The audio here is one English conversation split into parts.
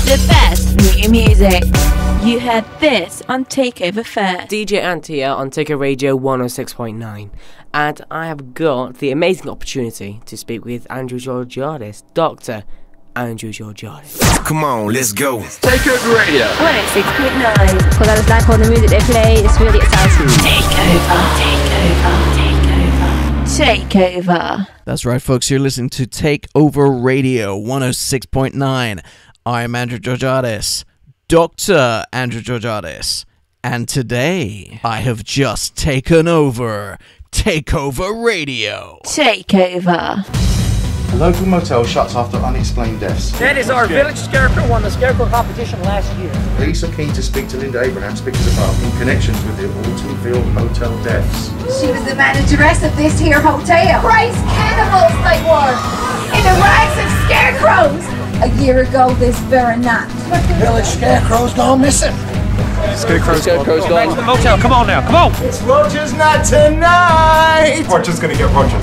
The best new music. You heard this on Takeover First. DJ Ant here on Takeover Radio 106.9. And I have got the amazing opportunity to speak with Andrew Georgiades, Dr. Andrew Georgiades. Come on, let's go. Takeover Radio 106.9. Because I just like all the music they play, it's really exciting. Takeover. That's right, folks. You're listening to Takeover Radio 106.9. I'm Andrew Georgiades, Dr. Andrew Georgiades. And today, I have just taken over Takeover Radio. Takeover. A local motel shuts after unexplained deaths. That is our village scarecrow won the scarecrow competition last year. Police are keen to speak to Linda Abraham, Speakers Department, in connections with the Altonville motel deaths. She was the manageress of this here hotel. Christ, cannibals they were! In the rags of scarecrows! A year ago this very night. Village scarecrow's gone missing. Scarecrow's gone. Back to the motel, come on now, come on! It's Roger's night tonight! Roger's gonna get Roger.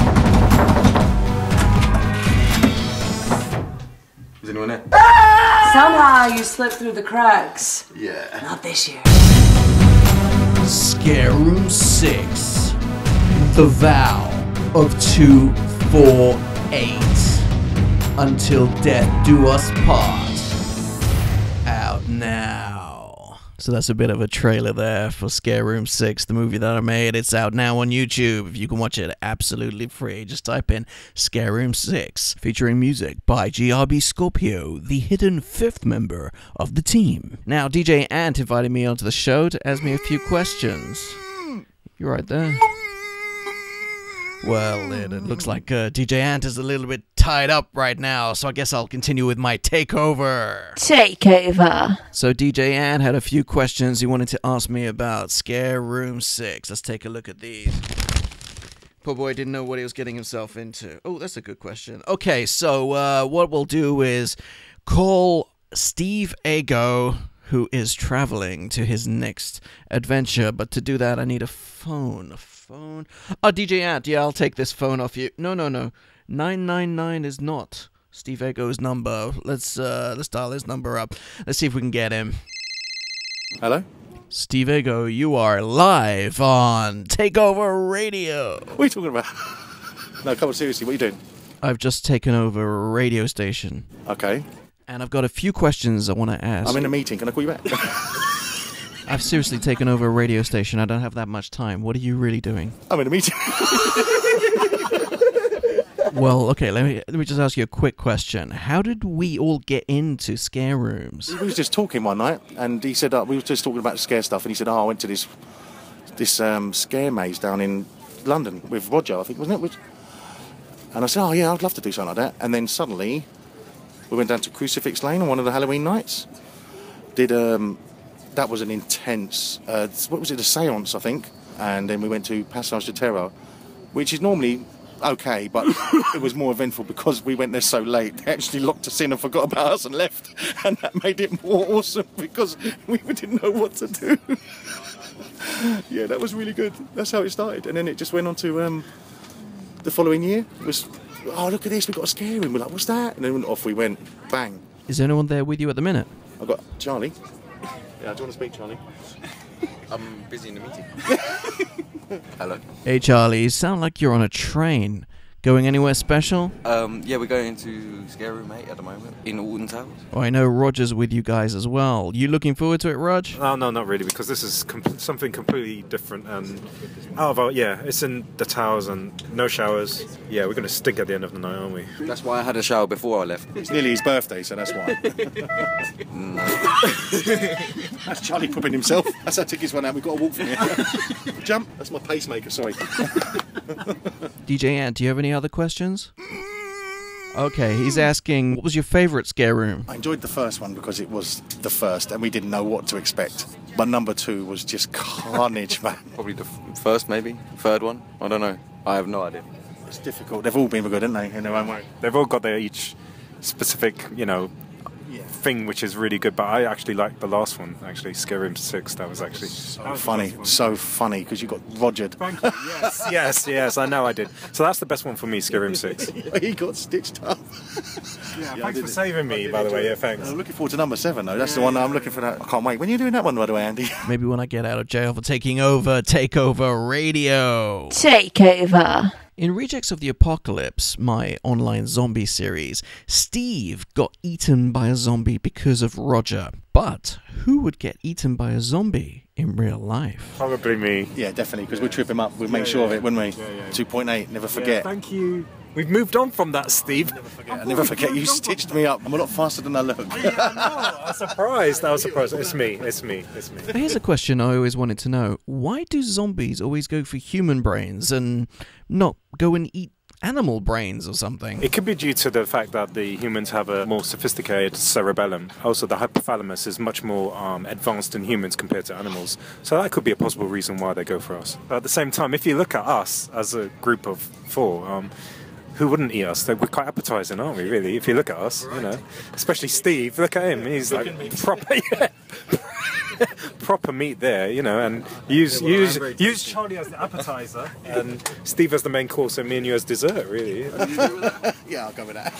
Is anyone there? Somehow you slipped through the cracks. Yeah. Not this year. Scare Room 6. The Vow of 248. Until Death Do Us Part. Out now. So that's a bit of a trailer there for Scare Room 6, the movie that I made. It's out now on YouTube. If you can watch it absolutely free, just type in Scare Room 6, featuring music by GRB Scorpio, the hidden fifth member of the team. Now, DJ Ant invited me onto the show to ask me a few questions. You right there? Well, it looks like DJ Ant is a little bit tied up right now, so I guess I'll continue with my takeover. Takeover. So DJ Ant had a few questions he wanted to ask me about Scare Room 6. Let's take a look at these. Poor boy didn't know what he was getting himself into. Oh, that's a good question. Okay, so what we'll do is call Steve Ago, who is traveling to his next adventure, but to do that I need a phone. Oh, DJ Ant, yeah, I'll take this phone off you. No. 999 is not Steve Ego's number. Let's dial his number up. Let's see if we can get him. Hello? Steve Ego, you are live on Takeover Radio. What are you talking about? No, come on, seriously, what are you doing? I've just taken over a radio station. Okay. And I've got a few questions I want to ask. I'm in a meeting, can I call you back? I've seriously taken over a radio station. I don't have that much time. What are you really doing? I'm in a meeting. Well, okay, let me just ask you a quick question. How did we all get into scare rooms? We was just talking one night, and he said, we were just talking about scare stuff, and he said, I went to this scare maze down in London with Roger, I think, wasn't it? And I said, yeah, I'd love to do something like that. And then suddenly, we went down to Crucifix Lane on one of the Halloween nights. That was an intense, what was it, a seance, I think. And then we went to Passage de Terror, which is normally okay, but it was more eventful because we went there so late. They actually locked us in and forgot about us and left. And that made it more awesome because we didn't know what to do. Yeah, that was really good. That's how it started. And then it just went on to the following year. It was, oh, look at this, we've got a scare room. We're like, what's that? And then off we went. Bang. Is anyone there with you at the minute? I've got Charlie. Yeah, do you want to speak, Charlie? I'm busy in the meeting. Hello. Hey, Charlie, you sound like you're on a train. Going anywhere special? Yeah, we're going to Scare Room 8 at the moment in Alton Towers. Oh, I know Roger's with you guys as well. You looking forward to it, Rog? Oh, no, not really, because this is something completely different and out of our, it's in the towers and no showers. Yeah, we're going to stink at the end of the night, aren't we? That's why I had a shower before I left. It's nearly his birthday, so that's why. That's Charlie pooping himself. That's our tickets run out. We've got to walk from here. Jump. That's my pacemaker, sorry. DJ Ant, do you have any other questions? Okay, he's asking, what was your favourite scare room? I enjoyed the first one because it was the first and we didn't know what to expect. But number 2 was just carnage, man. Probably the first, maybe. Third one. I don't know. I have no idea. It's difficult. They've all been good, haven't they, in their own way? They've all got their each specific, thing which is really good, but I actually liked the last one, actually, Scare Room 6. That was actually so funny because you got Rogered. Thank you. Yes, I know I did. So that's the best one for me, Scare Room 6. He got stitched up. Yeah, thanks for saving me, by the way. Yeah, thanks. I'm looking forward to number 7, though. That's the one I'm looking for. That I can't wait. When are you doing that one, by the way, Andy? Maybe when I get out of jail for taking over Takeover Radio. Takeover. In Rejects of the Apocalypse, my online zombie series, Steve got eaten by a zombie because of Roger. But who would get eaten by a zombie in real life? Probably me. Yeah, definitely, because we'd trip him up. We'd make sure of it, wouldn't we? 2.8, never forget. Thank you. We've moved on from that, Steve. I'll never forget, you stitched me up. I'm a lot faster than I look. I was surprised. It's me. But here's a question I always wanted to know. Why do zombies always go for human brains and not go and eat animal brains or something? It could be due to the fact that the humans have a more sophisticated cerebellum. Also, the hypothalamus is much more advanced in humans compared to animals. So that could be a possible reason why they go for us. But at the same time, if you look at us as a group of 4, who wouldn't eat us? We're quite appetizing, aren't we, really? If you look at us, you know. Especially Steve, look at him. He's like proper, proper meat there, you know. And use Charlie as the appetizer and Steve as the main course and me and you as dessert, really. Yeah, I'll go with that.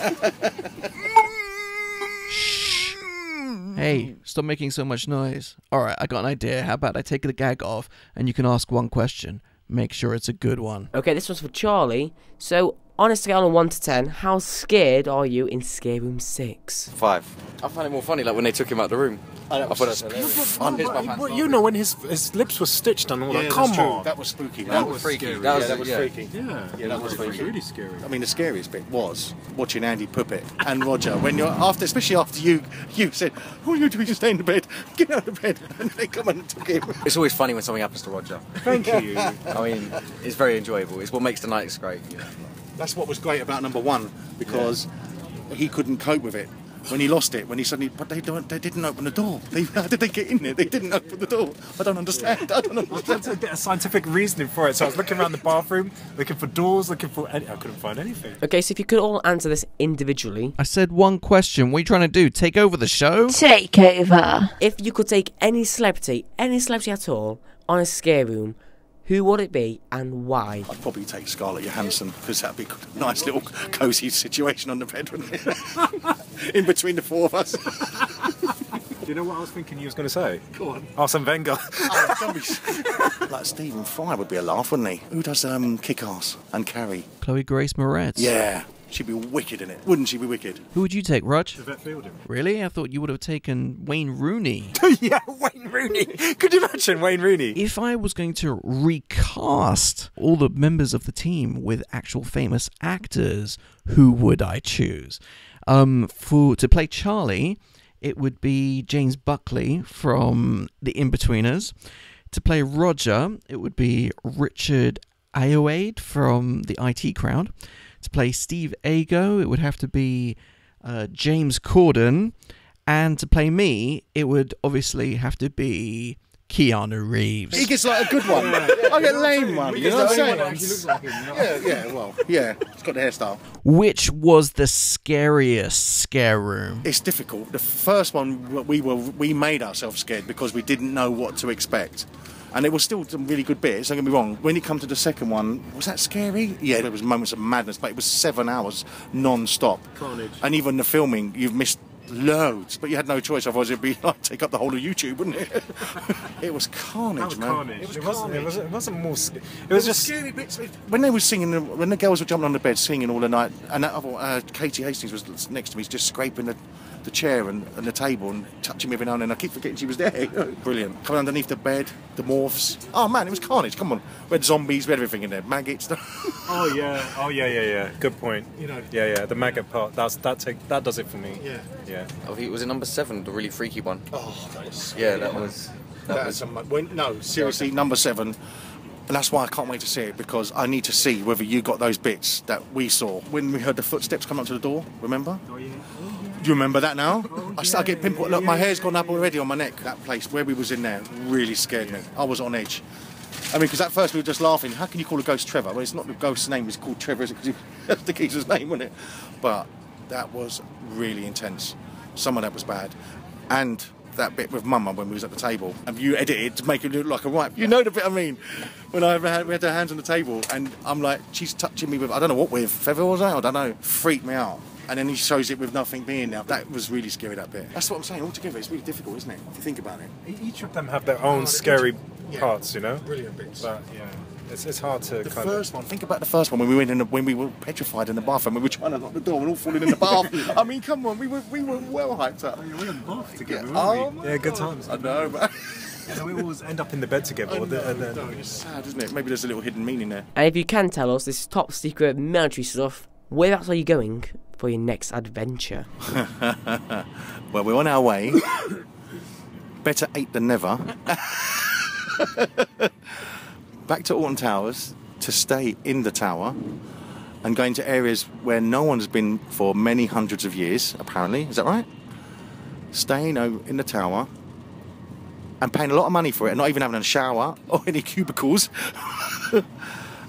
Hey, stop making so much noise. Alright, I got an idea. How about I take the gag off and you can ask one question. Make sure it's a good one. Okay, this one's for Charlie. So, on a scale of 1 to 10, how scared are you in Scare Room 6? 5. I found it more funny like when they took him out the room. I thought that's fun. You know, when his lips were stitched and all that. Come on. That was spooky. That was freaky. That was freaky. Yeah, that was really scary. I mean, the scariest bit was watching Andy Puppet and Roger when you're especially after you said, "All you do is stay in the bed, get out of bed," and they come and took him. It's always funny when something happens to Roger. Thank you. I mean, it's very enjoyable. It's what makes the nights great. You know? That's what was great about number 1 because he couldn't cope with it. When he lost it, when he suddenly, but they didn't open the door. How did they get in there? They didn't open the door. I don't understand. I tried to get a scientific reasoning for it, so I was looking around the bathroom, looking for doors, I couldn't find anything. Okay, so if you could all answer this individually. I said one question. What are you trying to do? Take over the show? Takeover. If you could take any celebrity at all, on a scare room, who would it be and why? I'd probably take Scarlett Johansson because that'd be a nice little cosy situation on the bed, wouldn't it? In between the 4 of us. Do you know what I was thinking you was going to say? Go on. Arsene Wenger. Like Stephen Fry would be a laugh, wouldn't he? Who does Kick-Ass and Carrie? Chloe Grace Moretz. Yeah. She'd be wicked in it. Wouldn't she be wicked? Who would you take, Rog? Yvette Fielding. Really? I thought you would have taken Wayne Rooney. Yeah, Wayne Rooney. Could you imagine Wayne Rooney? If I was going to recast all the members of the team with actual famous actors, who would I choose? To play Charlie, it would be James Buckley from The In-Betweeners. To play Roger, it would be Richard Ayoade from The IT Crowd. To play Steve Ago, it would have to be James Corden. And to play me, it would obviously have to be Keanu Reeves. He gets like a good one. I get a lame one. You know what I'm saying? He looks like him. Yeah. He's got the hairstyle. Which was the scariest scare room? It's difficult. The first one, we made ourselves scared because we didn't know what to expect. And there was still some really good bits, don't get me wrong. When it come to the second one, was that scary? Yeah, there was moments of madness, but it was 7 hours non-stop. Carnage. And even the filming, you've missed loads, but you had no choice, otherwise it'd be like take up the whole of YouTube, wouldn't it? It was carnage, man. Carnage. It wasn't more. It was just scary bits. When they were singing, when the girls were jumping on the bed singing all the night, and that other Katie Hastings was next to me, just scraping the chair and the table and touching me every now and then. I keep forgetting she was there. Brilliant. Coming underneath the bed, the morphs. Oh man, it was carnage. Come on. We had zombies, we had everything in there. Maggots. Oh yeah. Good point. You know. Yeah. The maggot part. That does it for me. Yeah. I think it was number 7, the really freaky one. Oh, that was scary. Yeah, that was. No, seriously, number 7. And that's why I can't wait to see it, because I need to see whether you got those bits that we saw when we heard the footsteps come up to the door. Remember? Oh yeah. Do you remember that now? I start getting pimple. Look, my hair's gone up already on my neck. That place where we was in there really scared me. I was on edge. I mean, because at first we were just laughing. How can you call a ghost Trevor? Well, it's not the ghost's name. It's called Trevor because that's the geezer's name, wasn't it? But that was really intense. Some of that was bad. And that bit with Mama when we was at the table, and you edited to make it look like a right. You know the bit I mean? When we had our hands on the table, and I'm like, she's touching me with, I don't know what with, feather or something, I don't know. Freaked me out. and then he shows it with nothing being there. That was really scary, that bit. That's what I'm saying. Altogether, it's really difficult, isn't it? If you think about it. Each of them have their own scary yeah. parts, you know. Brilliant bits. But yeah, it's hard to. The first one. Think about the first one when we were petrified in the bath and we were trying to lock the door and all falling in the bath. I mean, come on, we were well hyped up. We were in the bath together, weren't we? Yeah, good times. I know, but. And we always end up in the bed together. It's sad, isn't it? Maybe there's a little hidden meaning there. And if you can tell us, this is top secret military stuff. Whereabouts are you going for your next adventure? Well, we're on our way. Better 8 than never. Back to Alton Towers to stay in the tower and going to areas where no one has been for many hundreds of years, apparently. Is that right? Staying in the tower and paying a lot of money for it and not even having a shower or any cubicles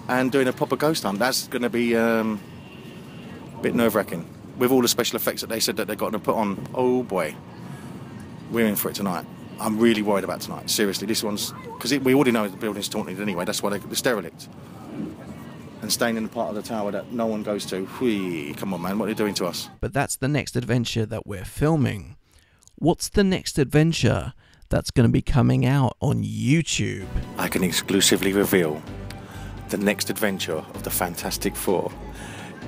and doing a proper ghost hunt. That's going to be a bit nerve-wracking. With all the special effects that they said that they're going to put on, oh boy, we're in for it tonight. I'm really worried about tonight. Seriously, this one's... Because we already know the building's haunted anyway. That's why it's derelict. And staying in the part of the tower that no one goes to. Whee, come on, man, what are they doing to us? But that's the next adventure that we're filming. What's the next adventure that's going to be coming out on YouTube? I can exclusively reveal the next adventure of the Fantastic Four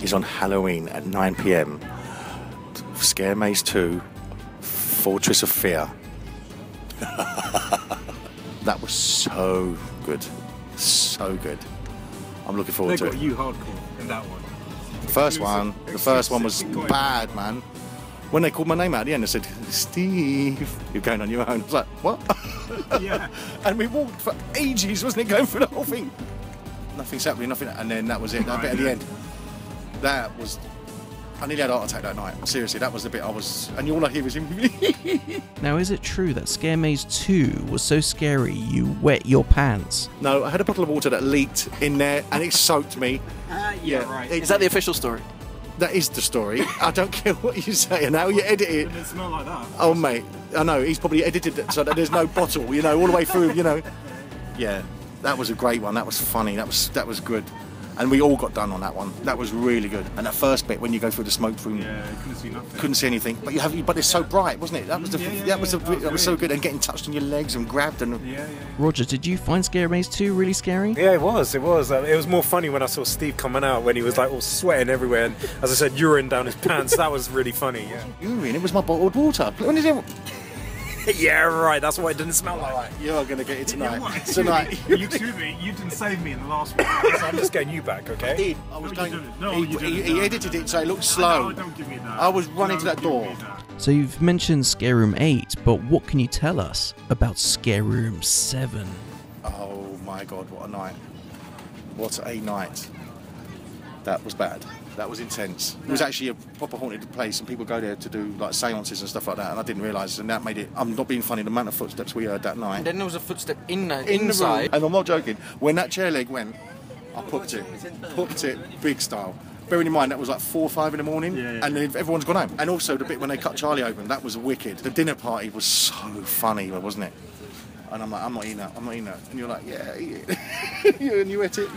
is on Halloween at 9 p.m. Scare Maze 2, Fortress of Fear. That was so good. So good. I'm looking forward to it. They got you hardcore in that one. The first one was bad, man. When they called my name out at the end, they said, Steve, you're going on your own. I was like, what? Yeah. And we walked for ages, wasn't it, going through the whole thing? Nothing's happening, nothing. And then that was it, that bit at the end. That was... I nearly had a heart attack that night. Seriously, that was the bit I was... And all I hear is him... Now, is it true that Scare Maze 2 was so scary you wet your pants? No, I had a bottle of water that leaked in there and it soaked me. Yeah, right. Is that the official story? That is the story. I don't care what you say and how you edit it. It didn't smell like that. Oh, mate. I know. He's probably edited it so that there's no bottle, you know, all the way through, you know. Yeah, that was a great one. That was funny. That was good. And we all got done on that one. That was really good. And that first bit when you go through the smoke room, yeah, you couldn't see nothing. Couldn't see anything. But it's so bright, wasn't it? That was that was so good. And getting touched on your legs and grabbed and. Yeah. Roger, did you find Scare Maze 2 really scary? Yeah, it was. It was more funny when I saw Steve coming out when he was like all sweating everywhere and, as I said, urine down his pants. That was really funny. Yeah. Urine? It was my bottled water. When is it? Yeah, right. That's why it didn't smell like that. You're going to get it tonight. You didn't save me in the last one, so I'm just getting you back, okay? I did. I was he edited it so it looked slow. Don't give me that. I was running to that door. So you've mentioned Scare Room 8, but what can you tell us about Scare Room 7? Oh my God, what a night. What a night. That was bad. That was intense. It was actually a proper haunted place and people go there to do like seances and stuff like that and I didn't realise and that made it, I'm not being funny, the amount of footsteps we heard that night. And then there was a footstep inside. The room. And I'm not joking, when that chair leg went, I popped it, big style. Bearing in mind that was like 4 or 5 in the morning and then everyone's gone home. And also the bit when they cut Charlie open, that was wicked. The dinner party was so funny, wasn't it? And I'm like, I'm not eating that. And you're like, yeah, eat it. And you ate it.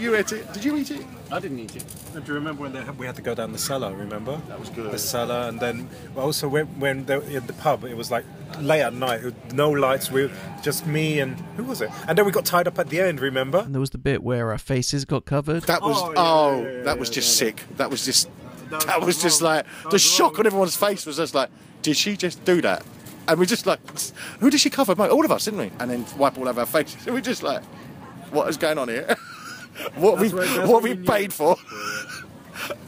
Did you eat it? I didn't eat it. Do you remember when we had to go down the cellar, remember? That was good. The cellar, and then also when they were at the pub, it was like late at night, no lights, just me and, who was it? And then we got tied up at the end, remember? And there was the bit where our faces got covered. That was, that was just sick. That was just like, the shock on everyone's face was just like, did she just do that? And we're just like, who did she cover? All of us, didn't we? And then wipe all over our faces. And we're just like, what is going on here? what we paid for?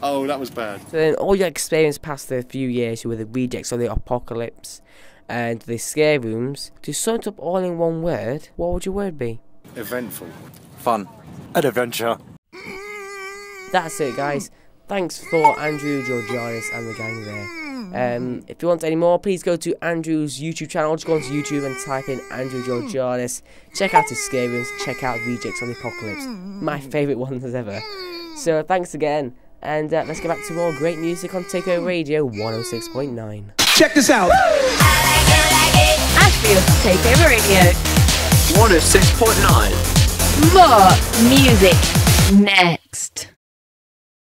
Oh, that was bad. So then all your experience past the few years with the rejects of the apocalypse and the scare rooms, to sum it up all in one word, what would your word be? Eventful. Fun. An adventure. That's it, guys. Thanks for Andrew, Georgiades and the gang there. If you want any more, please go to Andrew's YouTube channel. Just go onto YouTube and type in Andrew Georgiades. Check out his scare rooms. Check out Rejects of the Apocalypse. My favourite ones as ever. So thanks again. And let's get back to more great music on Takeover Radio 106.9. Check this out. Ashfield's Takeover Radio 106.9. More music next.